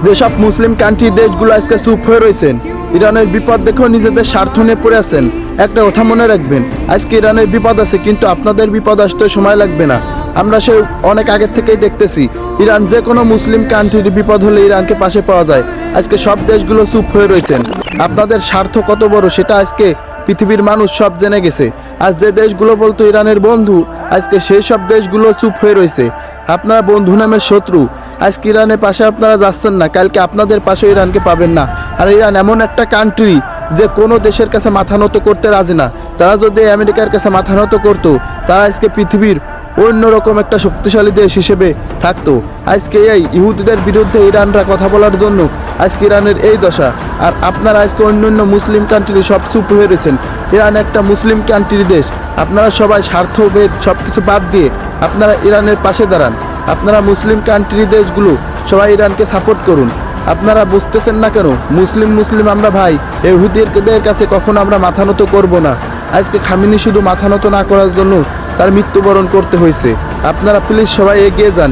যেসব মুসলিম কান্ট্রি দেশগুলো আজকে চুপ হয়ে রয়েছেন, ইরানের বিপদ দেখেও নিজেদের স্বার্থ নিয়ে পড়ে আছেন, একটা কথা মনে রাখবেন, আজকে ইরানের বিপদ আছে কিন্তু আপনাদের বিপদ আসতে সময় লাগবে না। আমরা সে অনেক আগের থেকেই দেখতেছি ইরান যে কোনো মুসলিম কান্ট্রির বিপদ হলে ইরানকে পাশে পাওয়া যায়। আজকে সব দেশগুলো চুপ হয়ে রয়েছেন। আপনাদের স্বার্থ কত বড় সেটা আজকে পৃথিবীর মানুষ সব জেনে গেছে। আজ যে দেশগুলো বলতো ইরানের বন্ধু, আজকে সেই সব দেশগুলো চুপ হয়ে রয়েছে। আপনারা বন্ধু নামের শত্রু। আজকে ইরানের পাশে আপনারা যাচ্ছেন না, কালকে আপনাদের পাশে ইরানকে পাবেন না। আর ইরান এমন একটা কান্ট্রি যে কোনো দেশের কাছে মাথা নত করতে রাজি না। তারা যদি আমেরিকার কাছে মাথা নত করতো, তারা আজকে পৃথিবীর অন্যরকম একটা শক্তিশালী দেশ হিসেবে থাকতো। আজকে এই ইহুদিদের বিরুদ্ধে ইরানরা কথা বলার জন্য আজকে ইরানের এই দশা। আর আপনারা আজকে অন্য মুসলিম কান্ট্রি সব চুপ হয়ে রয়েছেন। ইরান একটা মুসলিম কান্ট্রির দেশ। আপনারা সবাই স্বার্থভেদ সব কিছু বাদ দিয়ে আপনারা ইরানের পাশে দাঁড়ান। আপনারা মুসলিম কান্ট্রি দেশগুলো সবাই ইরানকে সাপোর্ট করুন। আপনারা বুঝতেছেন না কেন? মুসলিম আমরা ভাই, ইহুদিদের কাছে কখনো আমরা মাথা নত করবো না। আজকে খামেনি শুধু মাথা নত না করার জন্য তার মৃত্যুবরণ করতে হয়েছে। আপনারা প্লিজ সবাই এগিয়ে যান।